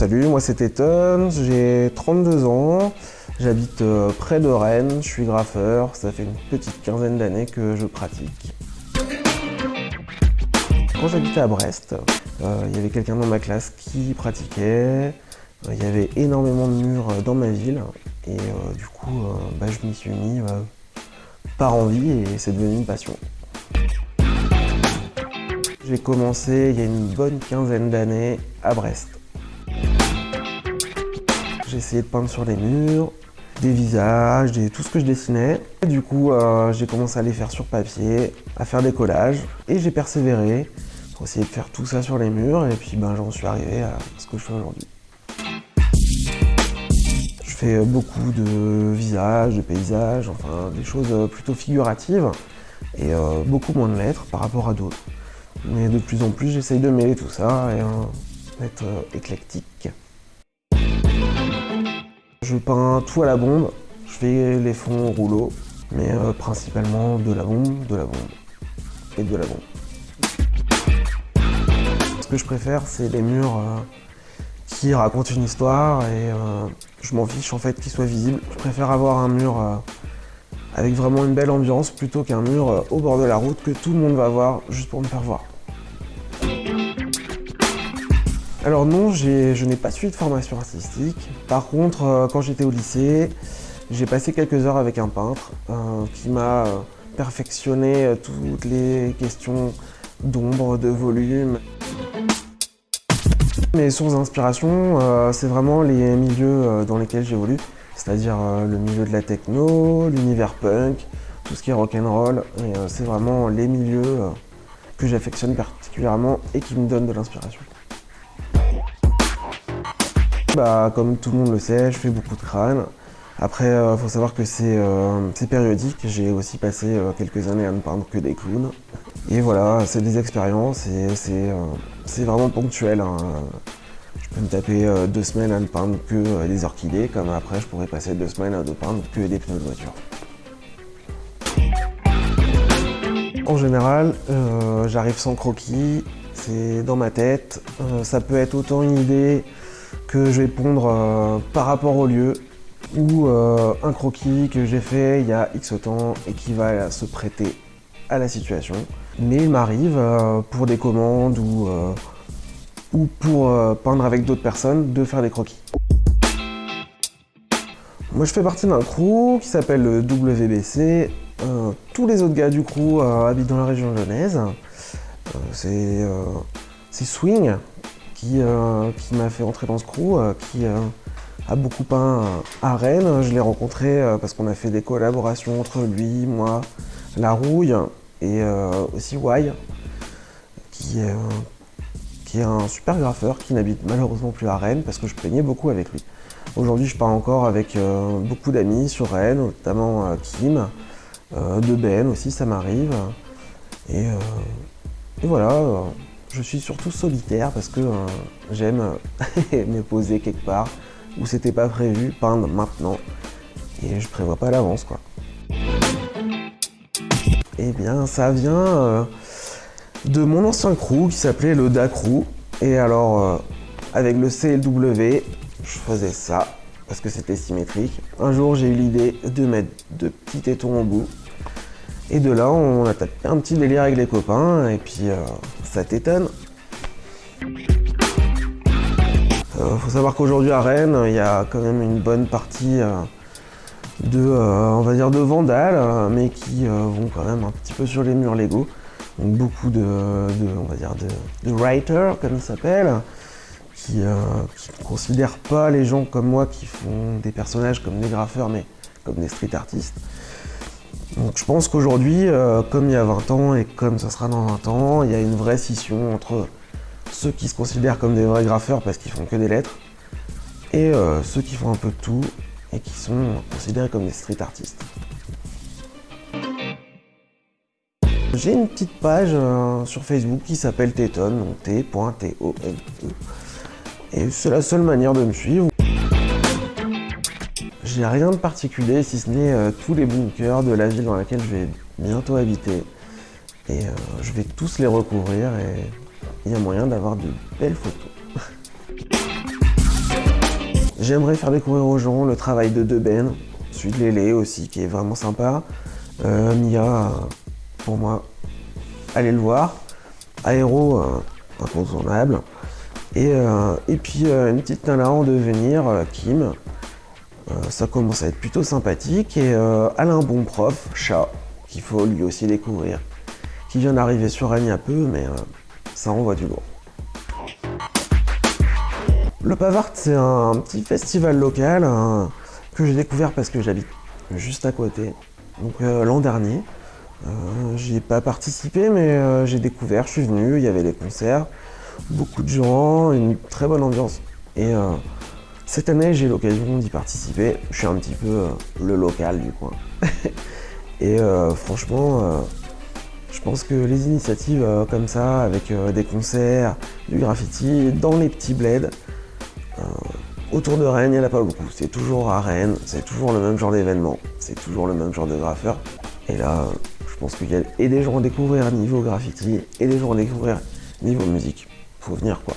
Salut, moi c'est Téton, j'ai 32 ans, j'habite près de Rennes, je suis graffeur, ça fait une petite quinzaine d'années que je pratique. Quand j'habitais à Brest, il y avait quelqu'un dans ma classe qui pratiquait, il y avait énormément de murs dans ma ville et du coup je m'y suis mis par envie et c'est devenu une passion. J'ai commencé il y a une bonne quinzaine d'années à Brest. J'ai essayé de peindre sur les murs, des visages, tout ce que je dessinais. Et du coup, j'ai commencé à les faire sur papier, à faire des collages. Et j'ai persévéré pour essayer de faire tout ça sur les murs. Et puis j'en suis arrivé à ce que je fais aujourd'hui. Je fais beaucoup de visages, de paysages, enfin des choses plutôt figuratives. Et beaucoup moins de lettres par rapport à d'autres. Mais de plus en plus, j'essaye de mêler tout ça et d'être éclectique. Je peins tout à la bombe, je fais les fonds au rouleau, mais principalement de la bombe et de la bombe. Ce que je préfère, c'est les murs qui racontent une histoire et je m'en fiche en fait qu'ils soient visibles. Je préfère avoir un mur avec vraiment une belle ambiance plutôt qu'un mur au bord de la route que tout le monde va voir juste pour me faire voir. Alors non, je n'ai pas suivi de formation artistique. Par contre, quand j'étais au lycée, j'ai passé quelques heures avec un peintre qui m'a perfectionné toutes les questions d'ombre, de volume. Mes sources d'inspiration, c'est vraiment les milieux dans lesquels j'évolue, c'est-à-dire le milieu de la techno, l'univers punk, tout ce qui est rock'n'roll. Et c'est vraiment les milieux que j'affectionne particulièrement et qui me donnent de l'inspiration. Comme tout le monde le sait, je fais beaucoup de crânes. Après, faut savoir que c'est périodique. J'ai aussi passé quelques années à ne peindre que des clowns. Et voilà, c'est des expériences et c'est vraiment ponctuel. Hein. Je peux me taper 2 semaines à ne peindre que des orchidées, comme après je pourrais passer 2 semaines à ne peindre que des pneus de voiture. En général, j'arrive sans croquis, c'est dans ma tête. Ça peut être autant une idée que je vais pondre par rapport au lieu ou un croquis que j'ai fait il y a X temps et qui va se prêter à la situation. Mais il m'arrive pour des commandes ou pour peindre avec d'autres personnes de faire des croquis. Moi je fais partie d'un crew qui s'appelle le WBC. Tous les autres gars du crew habitent dans la région lyonnaise. C'est Swing qui m'a fait entrer dans ce crew, qui a beaucoup peint à Rennes. Je l'ai rencontré parce qu'on a fait des collaborations entre lui, moi, La Rouille et aussi Wai, qui est un super graffeur qui n'habite malheureusement plus à Rennes parce que je peignais beaucoup avec lui. Aujourd'hui, je peins encore avec beaucoup d'amis sur Rennes, notamment Kim, de Ben aussi, ça m'arrive. Et voilà. Je suis surtout solitaire parce que j'aime me poser quelque part où c'était pas prévu, peindre maintenant. Et je prévois pas à l'avance quoi. Eh bien ça vient de mon ancien crew qui s'appelait le Da Crew. Et alors avec le C et le W, je faisais ça parce que c'était symétrique. Un jour j'ai eu l'idée de mettre 2 petits tétons au bout. Et de là, on a tapé un petit délire avec les copains, et puis ça t'étonne. Faut savoir qu'aujourd'hui à Rennes, il y a quand même une bonne partie on va dire de vandales, mais qui vont quand même un petit peu sur les murs Lego. Donc beaucoup on va dire de writers, comme ils s'appellent, qui ne considèrent pas les gens comme moi qui font des personnages comme des graffeurs, mais comme des street artistes. Donc je pense qu'aujourd'hui, comme il y a 20 ans et comme ça sera dans 20 ans, il y a une vraie scission entre ceux qui se considèrent comme des vrais graffeurs parce qu'ils font que des lettres et ceux qui font un peu de tout et qui sont considérés comme des street artistes. J'ai une petite page sur Facebook qui s'appelle Téton, donc t.tone. Et c'est la seule manière de me suivre. J'ai rien de particulier si ce n'est tous les bunkers de la ville dans laquelle je vais bientôt habiter. Et je vais tous les recouvrir et il y a moyen d'avoir de belles photos. J'aimerais faire découvrir aux gens le travail de Deben, celui de Lélé aussi, qui est vraiment sympa. Mia, pour moi, allez le voir. Aéro, incontournable. Et puis une petite nana en devenir, Kim. Ça commence à être plutôt sympathique. Et Alain Bonprof, chat, qu'il faut lui aussi découvrir. Qui vient d'arriver sur Rennes il y a peu, mais ça envoie du lourd. Le Pavart, c'est un petit festival local que j'ai découvert parce que j'habite juste à côté. Donc l'an dernier, j'y ai pas participé, mais j'ai découvert, je suis venu, il y avait des concerts, beaucoup de gens, une très bonne ambiance. Et cette année, j'ai l'occasion d'y participer. Je suis un petit peu le local du coin. Et franchement, je pense que les initiatives comme ça, avec des concerts, du graffiti, dans les petits bleds, autour de Rennes, il n'y en a pas beaucoup. C'est toujours à Rennes, c'est toujours le même genre d'événement, c'est toujours le même genre de graffeur. Et là, je pense qu'il y a et des gens à découvrir niveau graffiti, et des gens à découvrir niveau musique. Faut venir quoi.